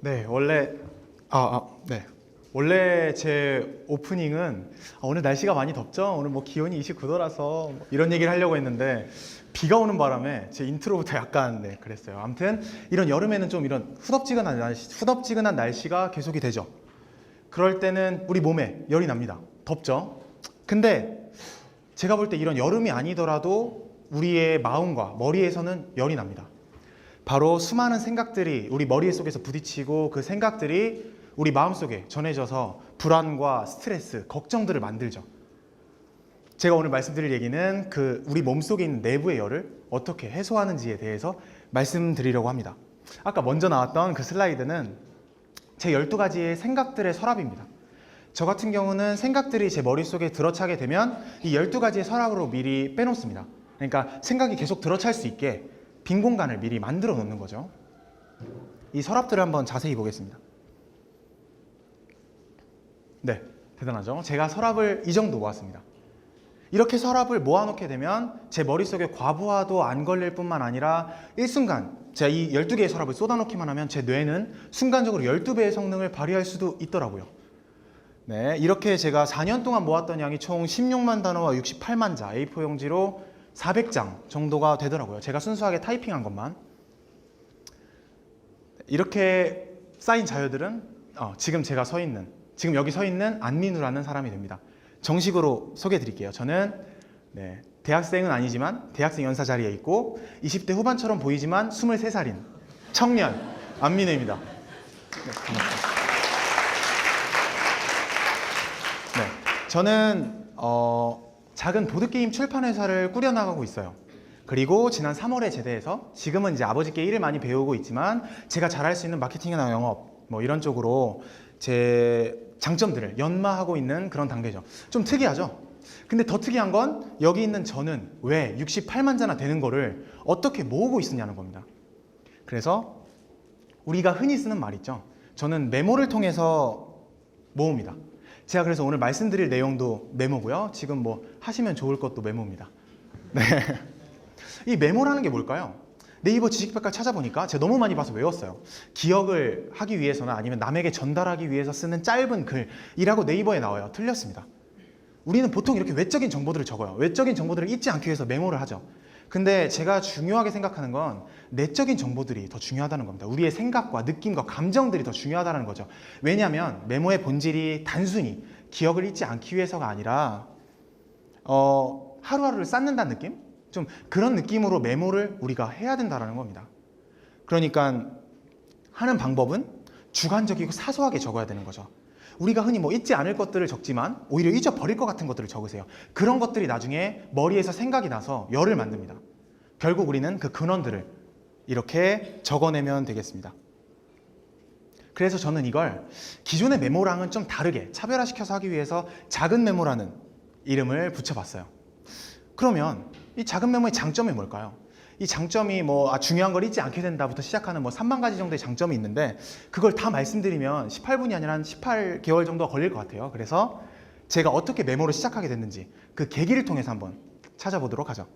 네, 네. 원래 제 오프닝은 오늘 날씨가 많이 덥죠? 오늘 뭐 기온이 29도라서 이런 얘기를 하려고 했는데 비가 오는 바람에 제 인트로부터 약간 그랬어요. 아무튼 이런 여름에는 좀 이런 후덥지근한 날씨가 계속이 되죠. 그럴 때는 우리 몸에 열이 납니다. 덥죠? 근데 제가 볼 때 이런 여름이 아니더라도 우리의 마음과 머리에서는 열이 납니다. 바로 수많은 생각들이 우리 머리 속에서 부딪히고 그 생각들이 우리 마음속에 전해져서 불안과 스트레스, 걱정들을 만들죠. 제가 오늘 말씀드릴 얘기는 그 우리 몸속에 있는 내부의 열을 어떻게 해소하는지에 대해서 말씀드리려고 합니다. 아까 먼저 나왔던 그 슬라이드는 제 12가지의 생각들의 서랍입니다. 저 같은 경우는 생각들이 제 머릿속에 들어차게 되면 이 12가지의 서랍으로 미리 빼놓습니다. 그러니까 생각이 계속 들어찰 수 있게 빈 공간을 미리 만들어 놓는 거죠. 이 서랍들을 한번 자세히 보겠습니다. 네, 대단하죠? 제가 서랍을 이 정도 모았습니다. 이렇게 서랍을 모아놓게 되면 제 머릿속에 과부하도 안 걸릴 뿐만 아니라 일순간 제가 이 12개의 서랍을 쏟아놓기만 하면 제 뇌는 순간적으로 12배의 성능을 발휘할 수도 있더라고요. 네, 이렇게 제가 4년 동안 모았던 양이 총 16만 단어와 68만 자 A4 용지로 400장 정도가 되더라고요. 제가 순수하게 타이핑한 것만. 이렇게 쌓인 자료들은 지금 여기 서 있는 안민우라는 사람이 됩니다. 정식으로 소개해 드릴게요. 저는 대학생은 아니지만 대학생 연사 자리에 있고 20대 후반처럼 보이지만 23살인 청년 안민우입니다. 네, 반갑습니다. 네, 저는 작은 보드게임 출판회사를 꾸려나가고 있어요. 그리고 지난 3월에 제대해서 지금은 이제 아버지께 일을 많이 배우고 있지만 제가 잘할 수 있는 마케팅이나 영업 뭐 이런 쪽으로 제 장점들을 연마하고 있는 그런 단계죠. 좀 특이하죠? 근데 더 특이한 건 여기 있는 저는 왜 68만 자나 되는 거를 어떻게 모으고 있느냐는 겁니다. 그래서 우리가 흔히 쓰는 말 있죠. 저는 메모를 통해서 모읍니다. 제가 그래서 오늘 말씀드릴 내용도 메모고요. 지금 뭐 하시면 좋을 것도 메모입니다. 네. 이 메모라는 게 뭘까요? 네이버 지식백과 찾아보니까 제가 너무 많이 봐서 외웠어요. 기억을 하기 위해서나 아니면 남에게 전달하기 위해서 쓰는 짧은 글이라고 네이버에 나와요. 틀렸습니다. 우리는 보통 이렇게 외적인 정보들을 적어요. 외적인 정보들을 잊지 않기 위해서 메모를 하죠. 근데 제가 중요하게 생각하는 건 내적인 정보들이 더 중요하다는 겁니다. 우리의 생각과 느낌과 감정들이 더 중요하다는 거죠. 왜냐하면 메모의 본질이 단순히 기억을 잊지 않기 위해서가 아니라 하루하루를 쌓는다는 느낌? 좀 그런 느낌으로 메모를 우리가 해야 된다는 겁니다. 그러니까 하는 방법은 주관적이고 사소하게 적어야 되는 거죠. 우리가 흔히 뭐 잊지 않을 것들을 적지만 오히려 잊어버릴 것 같은 것들을 적으세요. 그런 것들이 나중에 머리에서 생각이 나서 열을 만듭니다. 결국 우리는 그 근원들을 이렇게 적어내면 되겠습니다. 그래서 저는 이걸 기존의 메모랑은 좀 다르게 차별화시켜서 하기 위해서 작은 메모라는 이름을 붙여봤어요. 그러면 이 작은 메모의 장점이 뭘까요? 이 장점이 중요한 걸 잊지 않게 된다부터 시작하는 3만 가지 정도의 장점이 있는데 그걸 다 말씀드리면 18분이 아니라 한 18개월 정도가 걸릴 것 같아요. 그래서 제가 어떻게 메모를 시작하게 됐는지 그 계기를 통해서 한번 찾아보도록 하죠.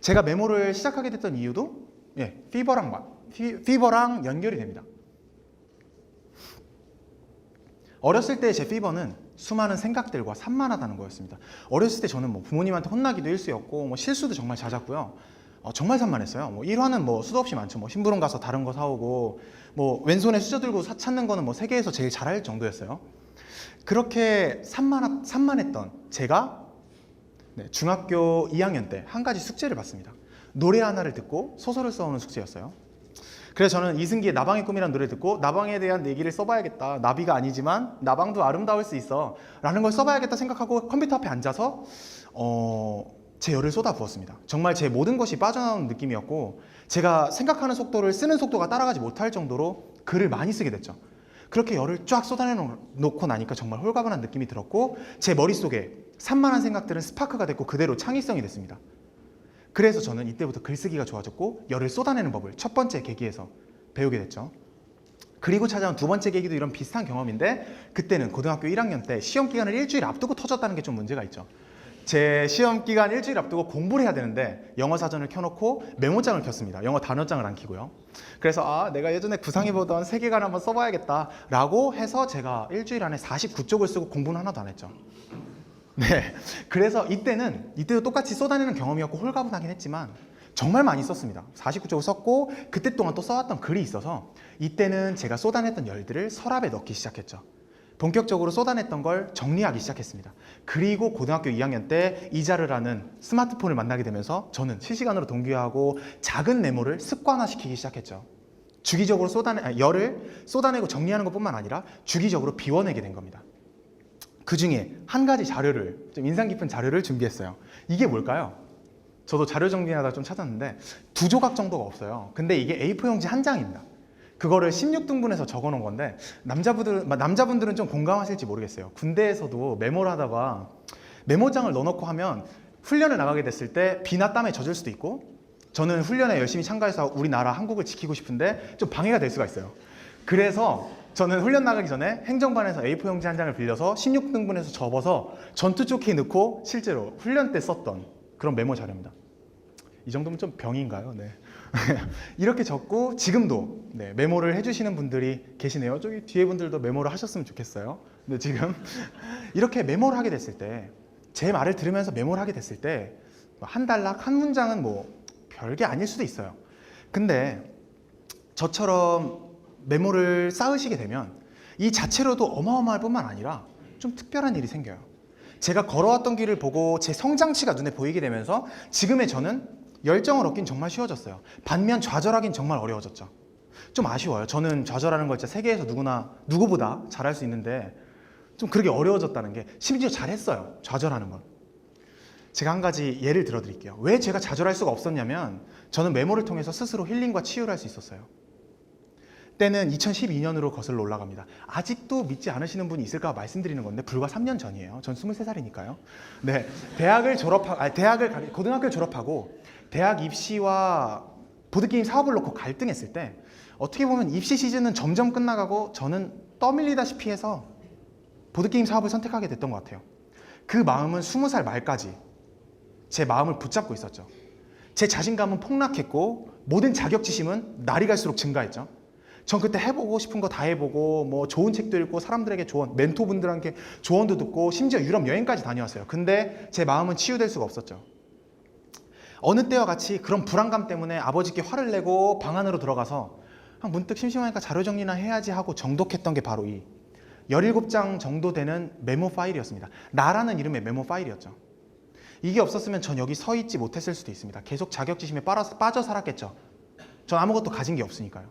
제가 메모를 시작하게 됐던 이유도 피버랑 연결이 됩니다. 어렸을 때 제 피버는 수많은 생각들과 산만하다는 거였습니다. 어렸을 때 저는 부모님한테 혼나기도 일쑤였고 실수도 정말 잦았고요. 정말 산만했어요. 일화는 수도 없이 많죠. 심부름 가서 다른 거 사오고 왼손에 수저 들고 찾는 거는 세계에서 제일 잘할 정도였어요. 그렇게 산만했던 제가 중학교 2학년 때 한 가지 숙제를 받습니다. 노래 하나를 듣고 소설을 써오는 숙제였어요. 그래서 저는 이승기의 나방의 꿈이라는 노래를 듣고 나방에 대한 얘기를 써봐야겠다. 나비가 아니지만 나방도 아름다울 수 있어 라는 걸 써봐야겠다 생각하고 컴퓨터 앞에 앉아서 제 열을 쏟아부었습니다. 정말 제 모든 것이 빠져나오는 느낌이었고 제가 생각하는 속도를 쓰는 속도가 따라가지 못할 정도로 글을 많이 쓰게 됐죠. 그렇게 열을 쫙 쏟아내놓고 나니까 정말 홀가분한 느낌이 들었고 제 머릿속에 산만한 생각들은 스파크가 됐고 그대로 창의성이 됐습니다. 그래서 저는 이때부터 글쓰기가 좋아졌고 열을 쏟아내는 법을 첫 번째 계기에서 배우게 됐죠. 그리고 찾아온 두 번째 계기도 이런 비슷한 경험인데 그때는 고등학교 1학년 때 시험 기간을 일주일 앞두고 터졌다는 게 좀 문제가 있죠. 제 시험 기간 일주일 앞두고 공부를 해야 되는데 영어 사전을 켜놓고 메모장을 켰습니다. 영어 단어장을 안 켜고요. 그래서 내가 예전에 구상이 보던 세계관을 한번 써봐야겠다 라고 해서 제가 일주일 안에 49쪽을 쓰고 공부는 하나도 안 했죠. 네, 그래서 이때도 똑같이 쏟아내는 경험이었고 홀가분하긴 했지만 정말 많이 썼습니다. 49쪽을 썼고 그때 동안 또 써왔던 글이 있어서 이때는 제가 쏟아냈던 열들을 서랍에 넣기 시작했죠. 본격적으로 쏟아냈던 걸 정리하기 시작했습니다. 그리고 고등학교 2학년 때 이자르라는 스마트폰을 만나게 되면서 저는 실시간으로 동기화하고 작은 메모를 습관화시키기 시작했죠. 주기적으로 열을 쏟아내고 정리하는 것뿐만 아니라 주기적으로 비워내게 된 겁니다. 그 중에 한 가지 자료를, 좀 인상 깊은 자료를 준비했어요. 이게 뭘까요? 저도 자료 정리하다 좀 찾았는데 2조각 정도가 없어요. 근데 이게 A4 용지 한 장입니다. 그거를 16등분해서 적어놓은 건데 남자분들은 좀 공감하실지 모르겠어요. 군대에서도 메모를 하다가 메모장을 넣어놓고 하면 훈련을 나가게 됐을 때 비나 땀에 젖을 수도 있고 저는 훈련에 열심히 참가해서 우리나라 한국을 지키고 싶은데 좀 방해가 될 수가 있어요. 그래서 저는 훈련 나가기 전에 행정반에서 A4 용지 한 장을 빌려서 16등분해서 접어서 전투 조끼에 넣고 실제로 훈련 때 썼던 그런 메모 자료입니다. 이 정도면 좀 병인가요? 네. 이렇게 적고 지금도 메모를 해주시는 분들이 계시네요. 저기 뒤에 분들도 메모를 하셨으면 좋겠어요. 근데 지금 이렇게 메모를 하게 됐을 때 제 말을 들으면서 메모를 하게 됐을 때 한 단락, 한 문장은 뭐 별게 아닐 수도 있어요. 근데 저처럼 메모를 쌓으시게 되면 이 자체로도 어마어마할 뿐만 아니라 좀 특별한 일이 생겨요. 제가 걸어왔던 길을 보고 제 성장치가 눈에 보이게 되면서 지금의 저는 열정을 얻긴 정말 쉬워졌어요. 반면 좌절하긴 정말 어려워졌죠. 좀 아쉬워요. 저는 좌절하는 걸 진짜 세계에서 누구보다 잘할 수 있는데 좀 그렇게 어려워졌다는 게, 심지어 잘했어요. 좌절하는 건. 제가 한 가지 예를 들어 드릴게요. 왜 제가 좌절할 수가 없었냐면 저는 메모를 통해서 스스로 힐링과 치유를 할 수 있었어요. 때는 2012년으로 거슬러 올라갑니다. 아직도 믿지 않으시는 분이 있을까 말씀드리는 건데 불과 3년 전이에요. 전 23살이니까요. 네, 고등학교를 졸업하고 대학 입시와 보드게임 사업을 놓고 갈등했을 때 어떻게 보면 입시 시즌은 점점 끝나가고 저는 떠밀리다시피 해서 보드게임 사업을 선택하게 됐던 것 같아요. 그 마음은 20살 말까지 제 마음을 붙잡고 있었죠. 제 자신감은 폭락했고 모든 자격지심은 날이 갈수록 증가했죠. 전 그때 해보고 싶은 거 다 해보고 뭐 좋은 책도 읽고 사람들에게 조언, 멘토분들한테 조언도 듣고 심지어 유럽 여행까지 다녀왔어요. 근데 제 마음은 치유될 수가 없었죠. 어느 때와 같이 그런 불안감 때문에 아버지께 화를 내고 방 안으로 들어가서 문득 심심하니까 자료 정리나 해야지 하고 정독했던 게 바로 이 17장 정도 되는 메모 파일이었습니다. 나라는 이름의 메모 파일이었죠. 이게 없었으면 전 여기 서 있지 못했을 수도 있습니다. 계속 자격지심에 빠져 살았겠죠. 전 아무것도 가진 게 없으니까요.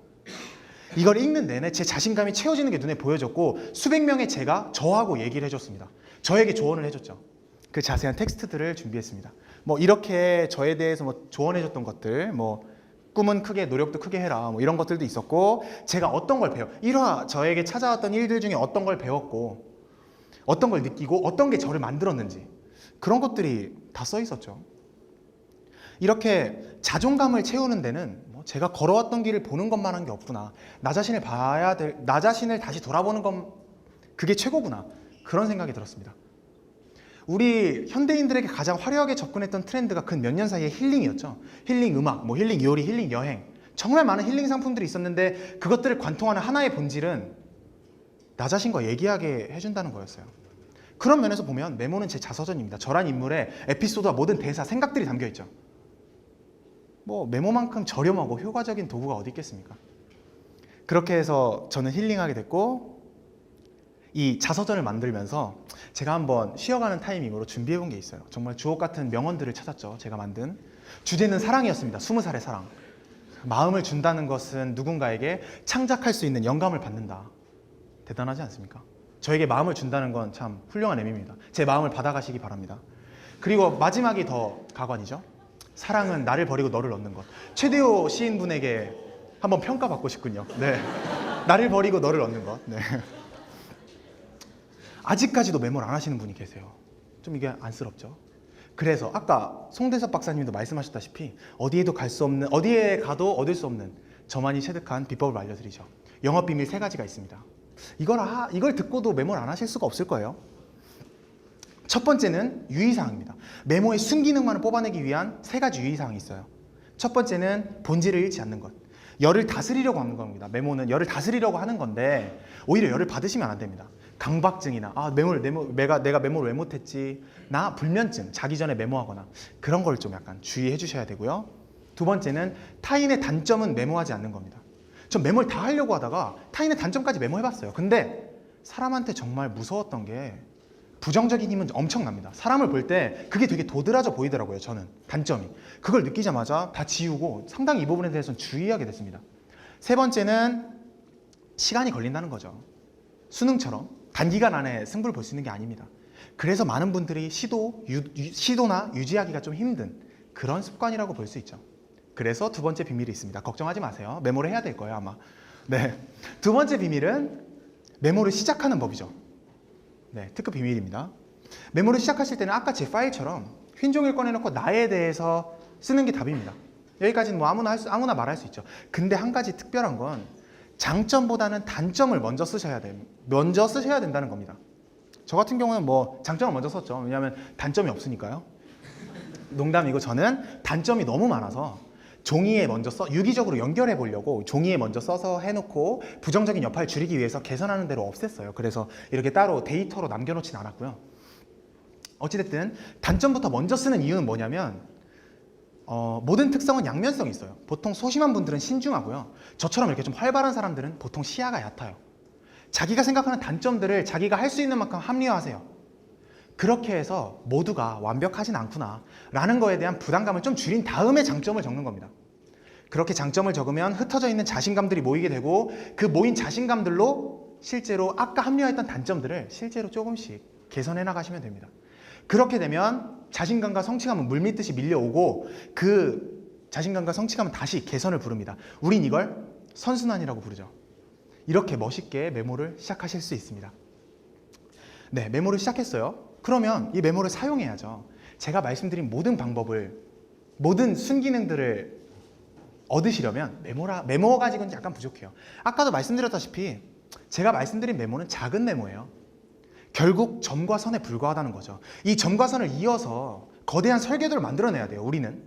이걸 읽는 내내 제 자신감이 채워지는 게 눈에 보여졌고 수백 명의 제가 저하고 얘기를 해줬습니다. 저에게 조언을 해줬죠. 그 자세한 텍스트들을 준비했습니다. 뭐 이렇게 저에 대해서 뭐 조언해줬던 것들, 뭐 꿈은 크게, 노력도 크게 해라, 뭐 이런 것들도 있었고, 제가 어떤 걸 저에게 찾아왔던 일들 중에 어떤 걸 배웠고, 어떤 걸 느끼고, 어떤 게 저를 만들었는지, 그런 것들이 다 써 있었죠. 이렇게 자존감을 채우는 데는 제가 걸어왔던 길을 보는 것만 한 게 없구나, 나 자신을 다시 돌아보는 건 그게 최고구나, 그런 생각이 들었습니다. 우리 현대인들에게 가장 화려하게 접근했던 트렌드가 근 몇 년 사이에 힐링이었죠. 힐링 음악, 뭐 힐링 요리, 힐링 여행, 정말 많은 힐링 상품들이 있었는데 그것들을 관통하는 하나의 본질은 나 자신과 얘기하게 해준다는 거였어요. 그런 면에서 보면 메모는 제 자서전입니다. 저란 인물의 에피소드와 모든 대사, 생각들이 담겨있죠. 뭐 메모만큼 저렴하고 효과적인 도구가 어디 있겠습니까? 그렇게 해서 저는 힐링하게 됐고, 이 자서전을 만들면서 제가 한번 쉬어가는 타이밍으로 준비해본 게 있어요. 정말 주옥 같은 명언들을 찾았죠. 제가 만든 주제는 사랑이었습니다. 20살의 사랑. 마음을 준다는 것은 누군가에게 창작할 수 있는 영감을 받는다. 대단하지 않습니까? 저에게 마음을 준다는 건 참 훌륭한 의미입니다. 제 마음을 받아가시기 바랍니다. 그리고 마지막이 더 가관이죠. 사랑은 나를 버리고 너를 얻는 것. 최대호 시인분에게 한번 평가받고 싶군요. 네, 나를 버리고 너를 얻는 것. 네. 아직까지도 메모를 안 하시는 분이 계세요. 좀 이게 안쓰럽죠. 그래서 아까 송대섭 박사님도 말씀하셨다시피 어디에 가도 얻을 수 없는 저만이 체득한 비법을 알려드리죠. 영업 비밀 3가지가 있습니다. 이걸 듣고도 메모를 안 하실 수가 없을 거예요. 첫 번째는 유의사항입니다. 메모의 순기능만을 뽑아내기 위한 세 가지 유의사항이 있어요. 첫 번째는 본질을 잃지 않는 것. 열을 다스리려고 하는 겁니다. 메모는 열을 다스리려고 하는 건데 오히려 열을 받으시면 안 됩니다. 강박증이나 내가 메모를 왜 못했지, 나 불면증, 자기 전에 메모하거나 그런 걸 좀 약간 주의해 주셔야 되고요. 두 번째는 타인의 단점은 메모하지 않는 겁니다. 전 메모를 다 하려고 하다가 타인의 단점까지 메모해봤어요. 근데 사람한테 정말 무서웠던 게 부정적인 힘은 엄청납니다. 사람을 볼 때 그게 되게 도드라져 보이더라고요. 저는 단점이. 그걸 느끼자마자 다 지우고 상당히 이 부분에 대해서는 주의하게 됐습니다. 세 번째는 시간이 걸린다는 거죠. 수능처럼 단기간 안에 승부를 볼 수 있는 게 아닙니다. 그래서 많은 분들이 시도나 유지하기가 좀 힘든 그런 습관이라고 볼 수 있죠. 그래서 두 번째 비밀이 있습니다. 걱정하지 마세요. 메모를 해야 될 거예요, 아마. 네. 두 번째 비밀은 메모를 시작하는 법이죠. 네, 특급 비밀입니다. 메모를 시작하실 때는 아까 제 파일처럼 흰 종이를 꺼내놓고 나에 대해서 쓰는 게 답입니다. 여기까지는 뭐 아무나 말할 수 있죠. 근데 한 가지 특별한 건 장점보다는 단점을 먼저 쓰셔야 된다는 겁니다. 저 같은 경우는 뭐 장점을 먼저 썼죠. 왜냐하면 단점이 없으니까요. 농담이고 저는 단점이 너무 많아서 종이에 먼저 유기적으로 연결해 보려고 종이에 먼저 써서 해놓고 부정적인 여파를 줄이기 위해서 개선하는 대로 없앴어요. 그래서 이렇게 따로 데이터로 남겨놓진 않았고요. 어찌됐든 단점부터 먼저 쓰는 이유는 뭐냐면 모든 특성은 양면성이 있어요. 보통 소심한 분들은 신중하고요. 저처럼 이렇게 좀 활발한 사람들은 보통 시야가 얕아요. 자기가 생각하는 단점들을 자기가 할 수 있는 만큼 합리화하세요. 그렇게 해서 모두가 완벽하진 않구나 라는 거에 대한 부담감을 좀 줄인 다음에 장점을 적는 겁니다. 그렇게 장점을 적으면 흩어져 있는 자신감들이 모이게 되고 그 모인 자신감들로 실제로 아까 합리화했던 단점들을 실제로 조금씩 개선해 나가시면 됩니다. 그렇게 되면 자신감과 성취감은 물밀듯이 밀려오고 그 자신감과 성취감은 다시 개선을 부릅니다. 우린 이걸 선순환이라고 부르죠. 이렇게 멋있게 메모를 시작하실 수 있습니다. 네, 메모를 시작했어요. 그러면 이 메모를 사용해야죠. 제가 말씀드린 모든 순기능들을 얻으시려면 메모 가지고는 약간 부족해요. 아까도 말씀드렸다시피 제가 말씀드린 메모는 작은 메모예요. 결국 점과 선에 불과하다는 거죠. 이 점과 선을 이어서 거대한 설계도를 만들어내야 돼요. 우리는.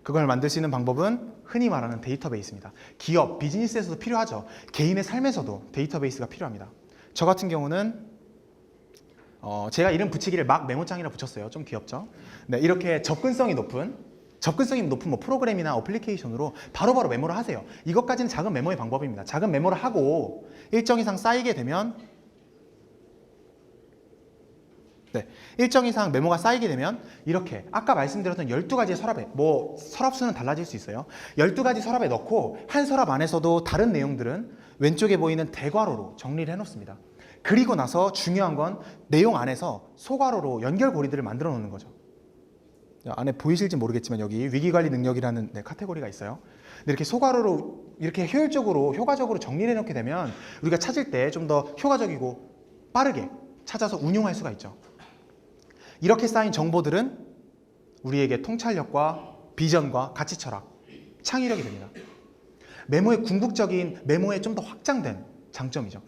그걸 만들 수 있는 방법은 흔히 말하는 데이터베이스입니다. 기업, 비즈니스에서도 필요하죠. 개인의 삶에서도 데이터베이스가 필요합니다. 저 같은 경우는 제가 이름 붙이기를 막 메모장이라 붙였어요. 좀 귀엽죠? 네, 이렇게 접근성이 높은 뭐 프로그램이나 어플리케이션으로 바로바로 메모를 하세요. 이것까지는 작은 메모의 방법입니다. 작은 메모를 하고 일정 이상 쌓이게 되면 일정 이상 메모가 쌓이게 되면 이렇게 아까 말씀드렸던 12가지의 서랍에 서랍수는 달라질 수 있어요. 12가지 서랍에 넣고 한 서랍 안에서도 다른 내용들은 왼쪽에 보이는 대괄호로 정리를 해놓습니다. 그리고 나서 중요한 건 내용 안에서 소괄호로 연결고리들을 만들어 놓는 거죠. 안에 보이실지 모르겠지만 여기 위기관리 능력이라는 카테고리가 있어요. 근데 이렇게 소괄호로 이렇게 효과적으로 정리를 해놓게 되면 우리가 찾을 때 좀 더 효과적이고 빠르게 찾아서 운용할 수가 있죠. 이렇게 쌓인 정보들은 우리에게 통찰력과 비전과 가치 철학, 창의력이 됩니다. 메모의 좀 더 확장된 장점이죠.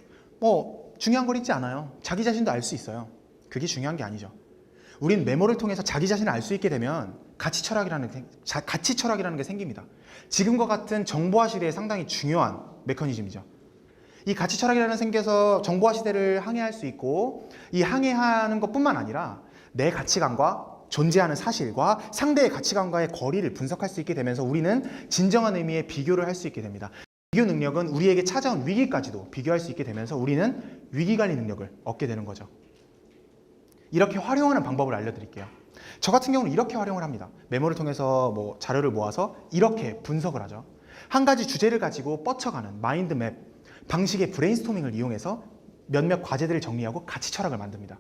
중요한 걸 잊지 않아요. 자기 자신도 알 수 있어요. 그게 중요한 게 아니죠. 우린 메모를 통해서 자기 자신을 알 수 있게 되면 가치 철학이라는 게 생깁니다. 지금과 같은 정보화 시대에 상당히 중요한 메커니즘이죠. 이 가치 철학이라는 생겨서 정보화 시대를 항해할 수 있고 이 항해하는 것뿐만 아니라 내 가치관과 존재하는 사실과 상대의 가치관과의 거리를 분석할 수 있게 되면서 우리는 진정한 의미의 비교를 할 수 있게 됩니다. 비교 능력은 우리에게 찾아온 위기까지도 비교할 수 있게 되면서 우리는 위기관리 능력을 얻게 되는 거죠. 이렇게 활용하는 방법을 알려드릴게요. 저 같은 경우는 이렇게 활용을 합니다. 메모를 통해서 자료를 모아서 이렇게 분석을 하죠. 한 가지 주제를 가지고 뻗쳐가는 마인드맵 방식의 브레인스토밍을 이용해서 몇몇 과제들을 정리하고 가치 철학을 만듭니다.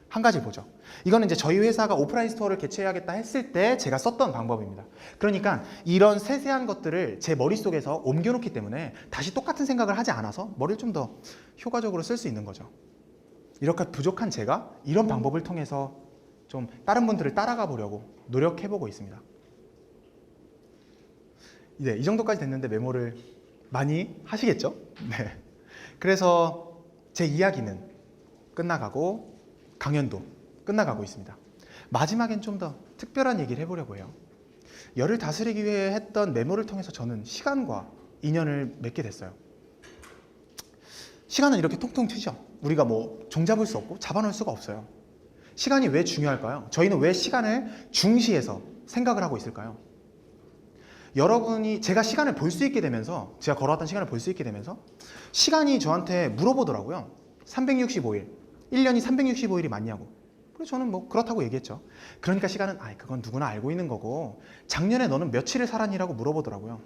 한 가지 보죠. 이거는 이제 저희 회사가 오프라인 스토어를 개최해야겠다 했을 때 제가 썼던 방법입니다. 그러니까 이런 세세한 것들을 제 머릿속에서 옮겨놓기 때문에 다시 똑같은 생각을 하지 않아서 머리를 좀 더 효과적으로 쓸 수 있는 거죠. 이렇게 부족한 제가 이런 방법을 통해서 좀 다른 분들을 따라가 보려고 노력해보고 있습니다. 네, 이 정도까지 됐는데 메모를 많이 하시겠죠? 네. 그래서 제 이야기는 끝나가고 강연도 끝나가고 있습니다. 마지막엔 좀 더 특별한 얘기를 해보려고 해요. 열을 다스리기 위해 했던 메모를 통해서 저는 시간과 인연을 맺게 됐어요. 시간은 이렇게 통통 튀죠. 우리가 뭐 종잡을 수 없고 잡아놓을 수가 없어요. 시간이 왜 중요할까요? 저희는 왜 시간을 중시해서 생각을 하고 있을까요? 여러분이 제가 시간을 볼 수 있게 되면서 제가 걸어왔던 시간을 볼 수 있게 되면서 시간이 저한테 물어보더라고요. 365일, 1년이 365일이 맞냐고. 그래서 저는 뭐 그렇다고 얘기했죠. 그러니까 시간은 그건 누구나 알고 있는 거고 작년에 너는 며칠을 살았니라고 물어보더라고요.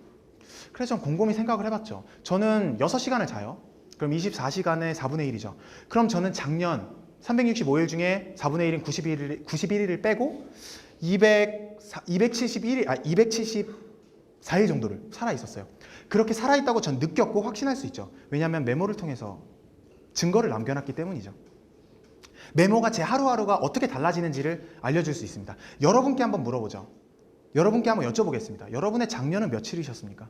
그래서 전 곰곰이 생각을 해봤죠. 저는 6시간을 자요. 그럼 24시간의 4분의 1이죠. 그럼 저는 작년 365일 중에 4분의 1인 91일을 빼고 274일 정도를 살아 있었어요. 그렇게 살아 있다고 전 느꼈고 확신할 수 있죠. 왜냐하면 메모를 통해서 증거를 남겨놨기 때문이죠. 메모가 제 하루하루가 어떻게 달라지는지를 알려줄 수 있습니다. 여러분께 한번 물어보죠. 여러분께 한번 여쭤보겠습니다. 여러분의 작년은 며칠이셨습니까?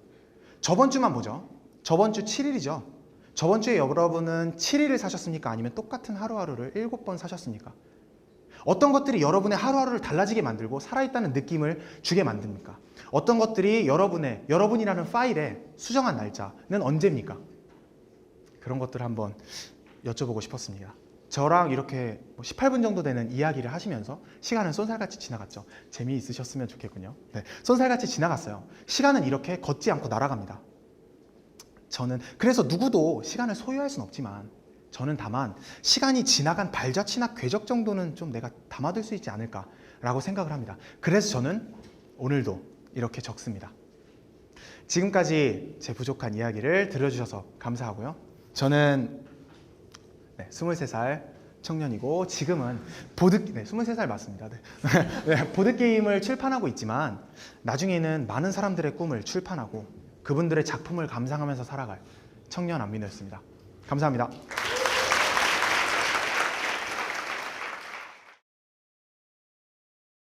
저번 주만 보죠. 저번 주 7일이죠. 저번 주에 여러분은 7일을 사셨습니까? 아니면 똑같은 하루하루를 7번 사셨습니까? 어떤 것들이 여러분의 하루하루를 달라지게 만들고 살아있다는 느낌을 주게 만듭니까? 어떤 것들이 여러분이라는 파일에 수정한 날짜는 언제입니까? 그런 것들을 한번 여쭤보고 싶었습니다. 저랑 이렇게 18분 정도 되는 이야기를 하시면서 시간은 쏜살같이 지나갔죠. 재미있으셨으면 좋겠군요. 네, 쏜살같이 지나갔어요. 시간은 이렇게 걷지 않고 날아갑니다. 저는 그래서 누구도 시간을 소유할 수는 없지만 저는 다만 시간이 지나간 발자취나 궤적 정도는 좀 내가 담아둘 수 있지 않을까라고 생각을 합니다. 그래서 저는 오늘도 이렇게 적습니다. 지금까지 제 부족한 이야기를 들어주셔서 감사하고요. 저는 23살 청년이고 지금은 23살 맞습니다. 네, 보드게임을 출판하고 있지만 나중에는 많은 사람들의 꿈을 출판하고 그분들의 작품을 감상하면서 살아갈 청년 안민호였습니다. 감사합니다.